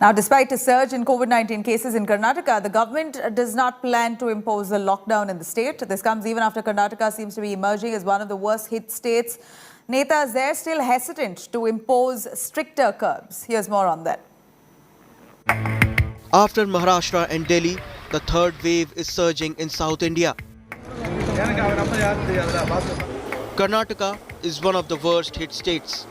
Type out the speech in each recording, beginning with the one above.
Now, despite a surge in COVID-19 cases in Karnataka, the government does not plan to impose a lockdown in the state. This comes even after Karnataka seems to be emerging as one of the worst hit states. Netas there still hesitant to impose stricter curbs. Here's more on that. After Maharashtra and Delhi, the third wave is surging in South India. Karnataka is one of the worst hit states.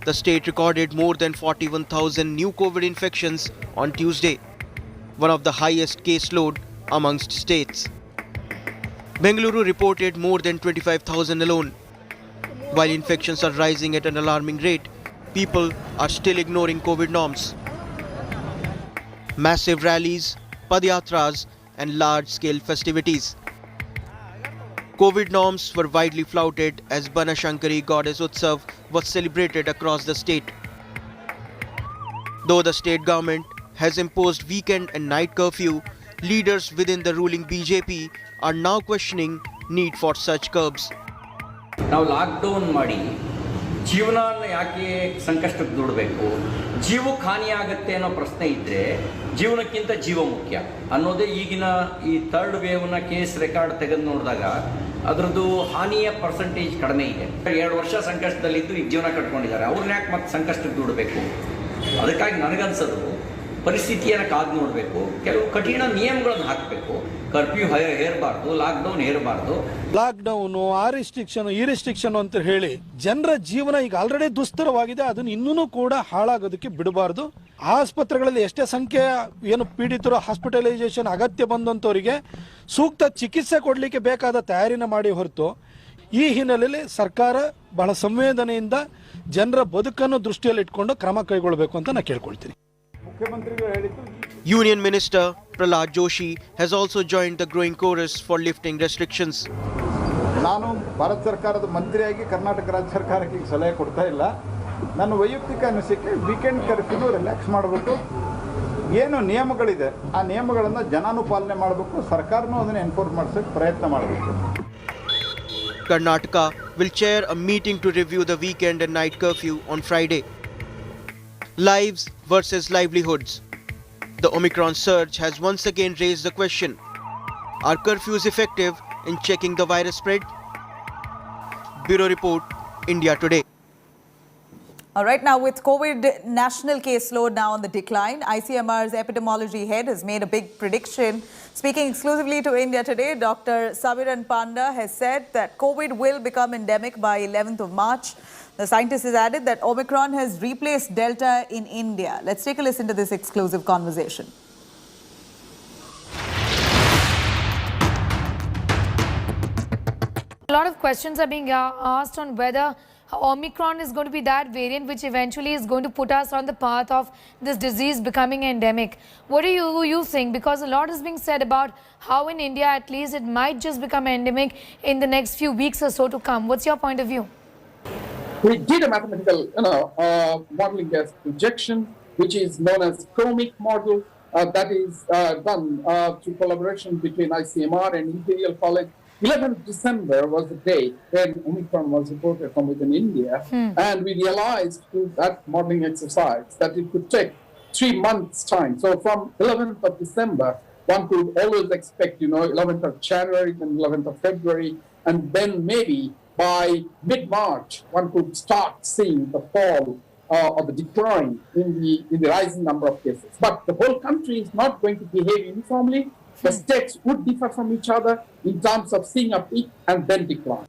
The state recorded more than 41,000 new COVID infections on Tuesday, one of the highest caseload amongst states. Bengaluru reported more than 25,000 alone. While infections are rising at an alarming rate, people are still ignoring COVID norms. Massive rallies, padyatras and large-scale festivities. COVID norms were widely flouted as Banashankari Goddess Utsav was celebrated across the state. Though the state government has imposed weekend and night curfew, leaders within the ruling BJP are now questioning need for such curbs. ನಾವು lockdown ಮಾಡಿ ಜೀವನನ ಯಾಕೆ ಸಂಕಷ್ಟಕ್ಕೆ ದೂಡಬೇಕು, ಜೀವಕ್ಕೆ ಹಾನಿ ಆಗುತ್ತೆ ಅನ್ನೋ ಪ್ರಶ್ನೆ ಇದ್ದರೆ ಜೀವನಕ್ಕಿಂತ ಜೀವ ಮುಖ್ಯ ಅನ್ನೋದೇ ಈಗಿನ ಈ ಥರ್ಡ್ ವೇವ್ನ ಕೇಸ್ ರೆಕಾರ್ಡ್ ತೆಗೆದು ನೋಡಿದಾಗ ಅದರದ್ದು ಹಾನಿಯ ಪರ್ಸೆಂಟೇಜ್ ಕಡಿಮೆ ಇದೆ. 2 ವರ್ಷ ಸಂಕಷ್ಟದಲ್ಲಿದ್ದು ಈಗ ಜೀವನ ಕಟ್ಕೊಂಡಿದ್ದಾರೆ, ಅವ್ರನ್ನ ಯಾಕೆ ಮತ್ತೆ ಸಂಕಷ್ಟಕ್ಕೆ ದೂಡಬೇಕು? ಅದಕ್ಕಾಗಿ ನನಗನ್ಸೋದು ಪರಿಸ್ಥಿತಿಯನ್ನು ಕಾದು ನೋಡಬೇಕು, ಕೆಲವು ಕಠಿಣ ನಿಯಮಗಳನ್ನು ಹಾಕಬೇಕು. ಕರ್ಫ್ಯೂ ಹೇರಬಾರ್ದು, ಲಾಕ್ಡೌನ್ ಹೇರಬಾರ್ದು. ಲಾಕ್ಡೌನು, ಆ ರಿಸ್ಟ್ರಿಕ್ಷನ್, ಈ ರಿಸ್ಟ್ರಿಕ್ಷನ್ ಅಂತ ಹೇಳಿ ಜನರ ಜೀವನ ಈಗ ಆಲ್ರೆಡಿ ದುಸ್ತರವಾಗಿದೆ, ಅದನ್ನು ಇನ್ನೂ ಕೂಡ ಹಾಳಾಗೋದಕ್ಕೆ ಬಿಡಬಾರ್ದು. ಆಸ್ಪತ್ರೆಗಳಲ್ಲಿ ಎಷ್ಟೇ ಸಂಖ್ಯೆಯ ಏನು ಪೀಡಿತರು ಹಾಸ್ಪಿಟಲೈಸೇಷನ್ ಅಗತ್ಯ ಬಂದಂಥವರಿಗೆ ಸೂಕ್ತ ಚಿಕಿತ್ಸೆ ಕೊಡಲಿಕ್ಕೆ ಬೇಕಾದ ತಯಾರಿನ ಮಾಡಿ ಹೊರತು ಈ ಹಿನ್ನೆಲೆಯಲ್ಲಿ ಸರ್ಕಾರ ಬಹಳ ಸಂವೇದನೆಯಿಂದ ಜನರ ಬದುಕನ್ನು ದೃಷ್ಟಿಯಲ್ಲಿ ಇಟ್ಕೊಂಡು ಕ್ರಮ ಕೈಗೊಳ್ಳಬೇಕು ಅಂತ ನಾನು ಕೇಳ್ಕೊಳ್ತೀನಿ. Union Minister Prahlad Joshi has also joined the growing chorus for lifting restrictions. ನಾನು ಭಾರತ ಸರ್ಕಾರದ ಮಂತ್ರಿಯಾಗಿ ಕರ್ನಾಟಕ ರಾಜ್ಯ ಸರ್ಕಾರಕ್ಕೆ ಸಲಹೆ ಕೊಡ್ತಾ ಇಲ್ಲ. ನನ್ನ ವೈಯಕ್ತಿಕ ಅನಿಸಿಕೆ ವೀಕೆಂಡ್ ಕರ್ಫ್ಯೂ ರಿಲ್ಯಾಕ್ಸ್ ಮಾಡಬೇಕು. ಏನು ನಿಯಮಗಳಿದೆ ಆ ನಿಯಮಗಳನ್ನು ಜನಾನುಪಾಲನೆ ಮಾಡಬೇಕು, ಸರ್ಕಾರನೂ ಅದನ್ನು ಎನ್ಫೋರ್ಸ್ ಮಾಡಿಸೋಕ್ಕೆ ಪ್ರಯತ್ನ ಮಾಡಬೇಕು. Karnataka will chair a meeting to review the weekend and night curfew on Friday. Lives versus livelihoods. The Omicron surge has once again raised the question: are curfews effective in checking the virus spread? Bureau Report, India Today. All right, now with COVID national caseload now on the decline, ICMR's epidemiology head has made a big prediction. Speaking exclusively to India Today, Dr. Sabiran Panda has said that COVID will become endemic by 11th of March. The scientist has added that Omicron has replaced Delta in India. Let's take a listen to this exclusive conversation. A lot of questions are being asked on whether Omicron is going to be that variant which eventually is going to put us on the path of this disease becoming endemic. What do you think? Because a lot is being said about how in India at least it might just become endemic in the next few weeks or so to come. What's your point of view? We did a mathematical modeling as projection, which is known as chromic model, that is done through collaboration between ICMR and Imperial College. 11th December was the date when Omicron was reported from within India, and we realized through that modeling exercise that it could take 3 months' time. So from 11th of December, one could always expect, 11th of January, then 11th of February, and then maybe by mid-March, one could start seeing the fall or the decline in the rising number of cases. But the whole country is not going to behave uniformly. The states would differ from each other in terms of seeing a peak and then decline.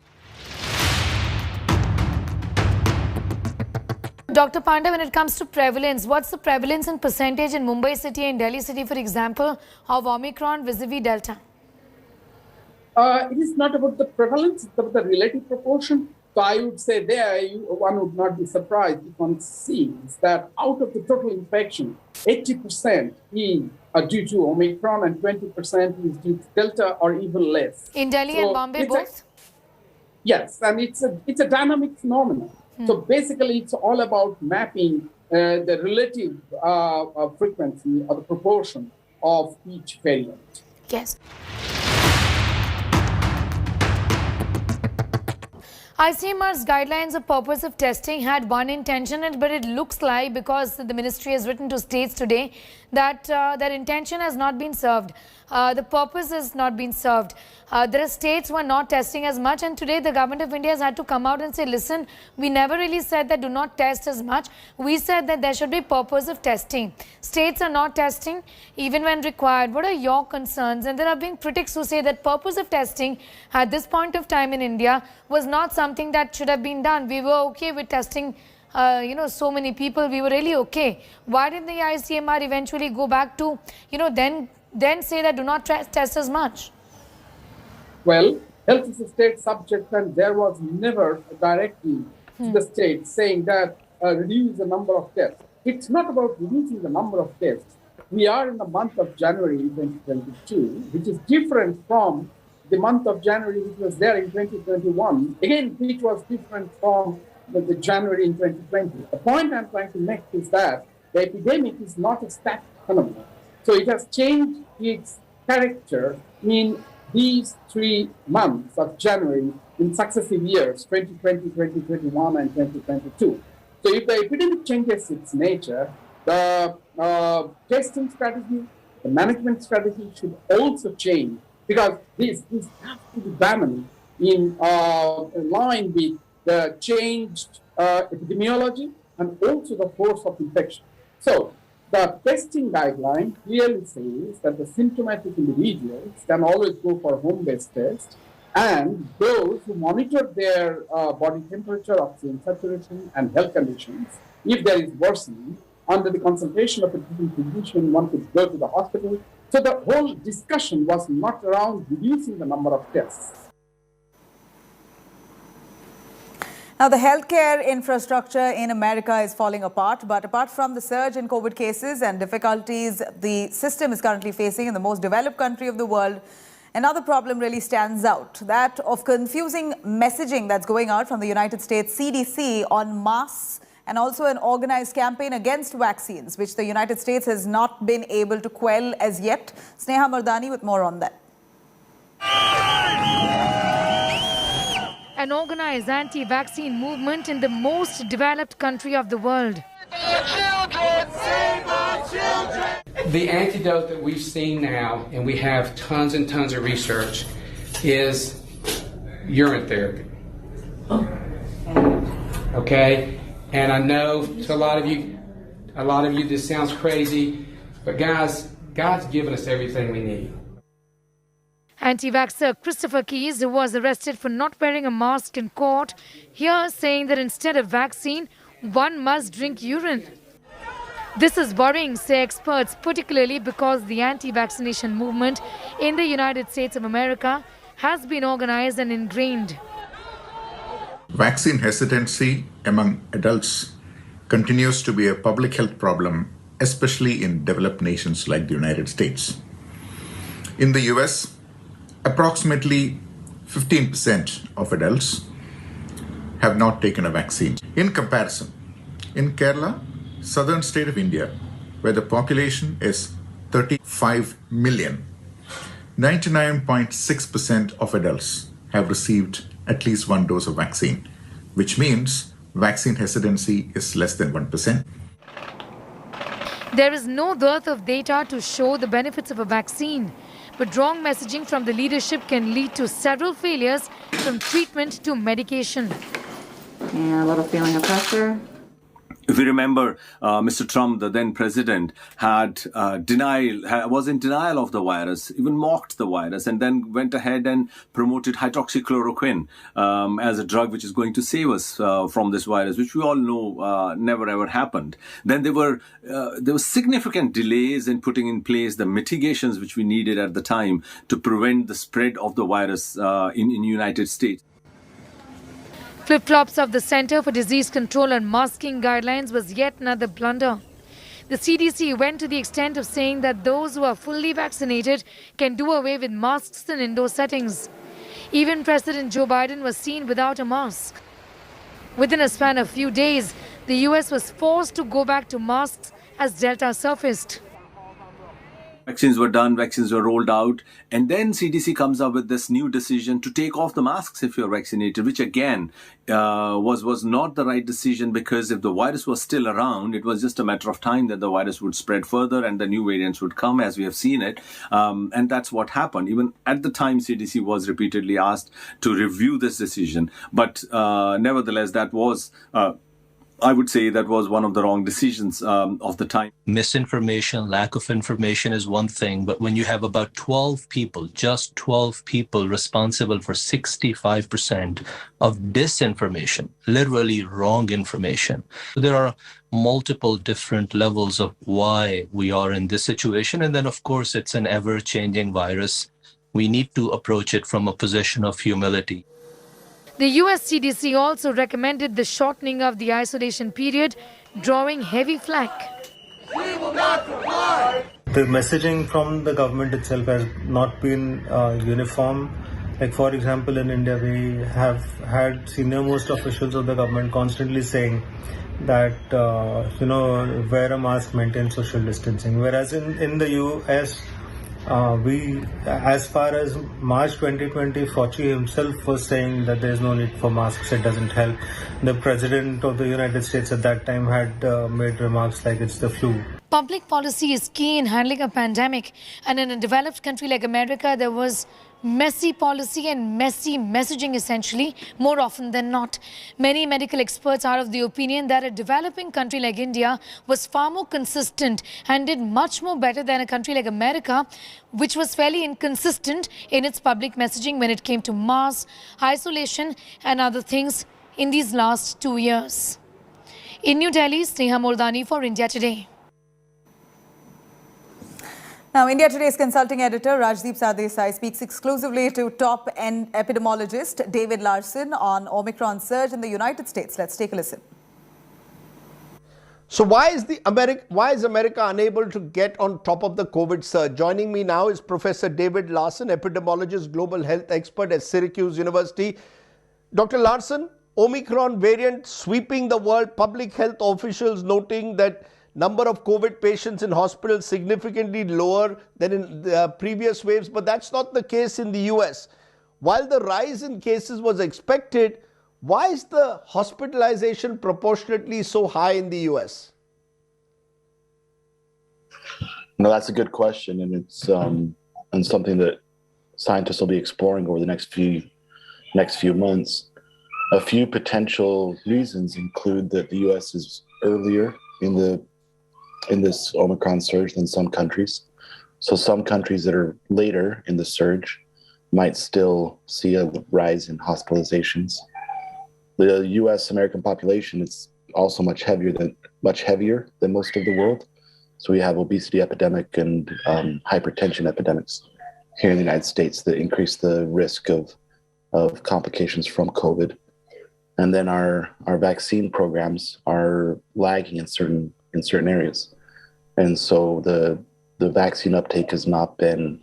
Dr. Panda, when it comes to prevalence, what's the prevalence in percentage in Mumbai city and Delhi city, for example, of Omicron vis-a-vis Delta? It is not about the prevalence, it's about the relative proportion. So I would say there, one would not be surprised if one sees that out of the total infection, 80% is due to Omicron and 20% is due to Delta or even less. In Delhi and Bombay both? Yes, and it's a dynamic phenomenon. So basically it's all about mapping the relative frequency or the proportion of each variant. Yes. ICMR's guidelines of purpose of testing had one intention, but it looks like, because the ministry has written to states today, that their intention has not been served. The purpose has not been served. There are states who are not testing as much, and today the government of India has had to come out and say, listen, we never really said that do not test as much. We said that there should be purpose of testing. States are not testing even when required. What are your concerns? And there are being critics who say that purpose of testing at this point of time in India was not something that should have been done. We were okay with testing so many people. We were really okay. Why didn't the ICMR eventually go back to, then say that do not test as much? Well, health is a state subject, and there was never a directive to the state saying that reduce the number of tests. It's not about reducing the number of tests. We are in the month of January 2022, which is different from the month of January which was there in 2021, again, which was different from the January in 2020. The point I'm trying to make is that the epidemic is not a static phenomenon. So it has changed its character in these 3 months of January in successive years, 2020, 2021, and 2022. So if the epidemic changes its nature, the testing strategy, the management strategy should also change, because this has to be done in line with the changed epidemiology and also the course of infection. So the testing guideline clearly says that the symptomatic individuals can always go for home-based tests, and those who monitor their body temperature, oxygen saturation, and health conditions, if there is worsening, under the consultation of a treating physician, one could go to the hospital. So the whole discussion was not around reducing the number of tests. Now, the healthcare infrastructure in America is falling apart, but apart from the surge in COVID cases and difficulties the system is currently facing in the most developed country of the world, another problem really stands out, that of confusing messaging that's going out from the United States CDC on masks, and also an organized campaign against vaccines, which the United States has not been able to quell as yet. Sneha Mardani with more on that. An organized anti-vaccine movement in the most developed country of the world. The antidote that we've seen now, and we have tons and tons of research, is urine therapy. Okay? And I know to a lot of you this sounds crazy, but guys, God's given us everything we need. Anti-vaxxer Christopher Keyes, who was arrested for not wearing a mask in court, here saying that instead of vaccine, one must drink urine. This is worrying, say experts, particularly because the anti-vaccination movement in the United States of America has been organized and ingrained. Vaccine hesitancy among adults continues to be a public health problem, especially in developed nations like the United States. In the US, approximately 15% of adults have not taken a vaccine. In comparison, in Kerala, southern state of India, where the population is 35 million, 99.6% of adults have received at least one dose of vaccine, which means vaccine hesitancy is less than 1%. There is no dearth of data to show the benefits of a vaccine, but wrong messaging from the leadership can lead to several failures, from treatment to medication. And a little feeling of pressure. If you remember, Mr. Trump, the then president, was in denial of the virus, even mocked the virus, and then went ahead and promoted hydroxychloroquine as a drug which is going to save us from this virus, which we all know never ever happened. Then there were significant delays in putting in place the mitigations which we needed at the time to prevent the spread of the virus in the United States. Flip-flops of the Center for Disease Control and Masking guidelines was yet another blunder. The CDC went to the extent of saying that those who are fully vaccinated can do away with masks in indoor settings. Even President Joe Biden was seen without a mask. Within a span of few days, the US was forced to go back to masks as Delta surfaced. Vaccines were done, vaccines were rolled out, and then CDC comes up with this new decision to take off the masks if you're vaccinated, which again was not the right decision, because if the virus was still around, it was just a matter of time that the virus would spread further and the new variants would come, as we have seen it. And that's what happened. Even at the time, CDC was repeatedly asked to review this decision. But nevertheless, that was... I would say that was one of the wrong decisions of the time. Misinformation, lack of information is one thing, but when you have about 12 people, just 12 people responsible for 65% of disinformation, literally wrong information, there are multiple different levels of why we are in this situation. And then, of course, it's an ever-changing virus. We need to approach it from a position of humility. The US CDC also recommended the shortening of the isolation period, drawing heavy flack. The messaging from the government itself has not been uniform. Like, for example, in India, we have had senior-most officials of the government constantly saying that, wear a mask, maintain social distancing. Whereas in the US, as far as March 2020, Fauci himself was saying that there is no need for masks, it doesn't help. The President of the United States at that time had made remarks like it's the flu. Public policy is key in handling a pandemic, and in a developed country like America, there was messy policy and messy messaging essentially, more often than not. Many medical experts are of the opinion that a developing country like India was far more consistent and did much more better than a country like America, which was fairly inconsistent in its public messaging when it came to masks, isolation and other things in these last 2 years. In New Delhi, Sneha Mordani for India Today. Now, India Today's consulting editor Rajdeep Sardesai speaks exclusively to top epidemiologist David Larson on Omicron surge in the United States. Let's take a listen. So why is America unable to get on top of the COVID surge? Joining me now is Professor David Larson, epidemiologist, global health expert at Syracuse University. Dr. Larson, Omicron variant sweeping the world, public health officials noting that number of COVID patients in hospitals significantly lower than in the previous waves, but that's not the case in the US. While the rise in cases was expected, why is the hospitalization proportionately so high in the US? No, that's a good question, and it's and something that scientists will be exploring over the next few months. A few potential reasons include that the US is earlier in this Omicron surge than some countries. So some countries that are later in the surge might still see a rise in hospitalizations. The US American population is also much heavier than most of the world. So we have obesity epidemic and hypertension epidemics here in the United States that increase the risk of complications from COVID. And then our vaccine programs are lagging in certain areas. And so the vaccine uptake has not been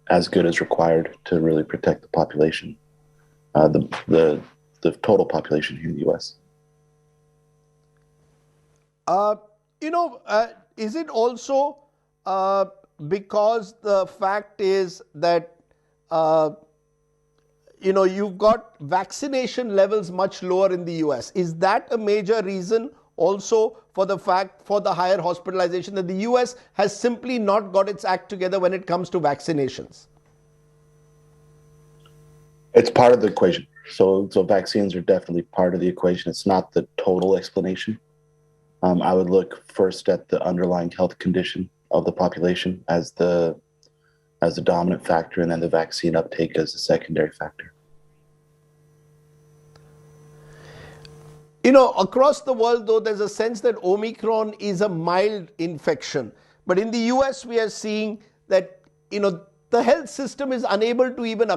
as good as required to really protect the population, the total population here in the U.S. Is it also because the fact is that you've got vaccination levels much lower in the US? Is that a major reason also for the higher hospitalization, that the US has simply not got its act together when it comes to vaccinations? It's part of the equation. So vaccines are definitely part of the equation. It's not the total explanation. I would look first at the underlying health condition of the population as the dominant factor, and then the vaccine uptake as a secondary factor. Across the world, though, there's a sense that Omicron is a mild infection. But in the US, we are seeing that, the health system is unable to even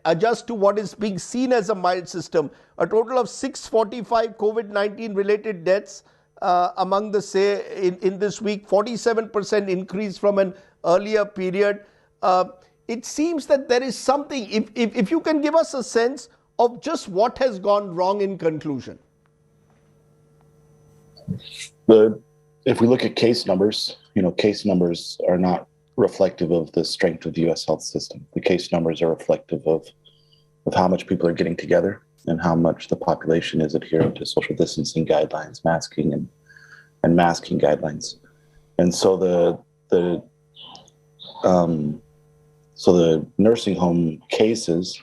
adjust to what is being seen as a mild system. A total of 645 COVID-19 related deaths among in this week, 47% increase from an earlier period. It seems that there is something, if you can give us a sense of just what has gone wrong in conclusion. if we look at case numbers, case numbers are not reflective of the strength of the U.S. health system. The case numbers are reflective of how much people are getting together and how much the population is adhering to social distancing guidelines, masking and masking guidelines. And so the nursing home cases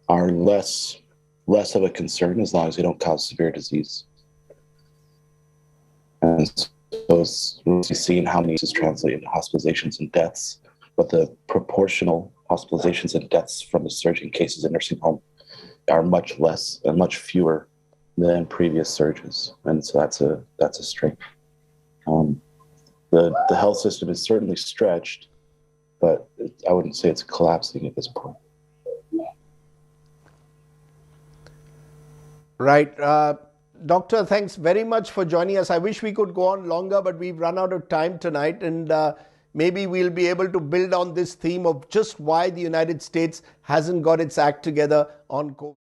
are less of a concern as long as they don't cause severe disease. And so we're seeing how many cases translate into hospitalizations and deaths, but the proportional hospitalizations and deaths from the surge in cases in nursing home are much less and much fewer than previous surges. And so that's a strength. The health system is certainly stretched, but I wouldn't say it's collapsing at this point. Right. Doctor, thanks very much for joining us. I wish we could go on longer, but we've run out of time tonight, and maybe we'll be able to build on this theme of just why the United States hasn't got its act together on COVID.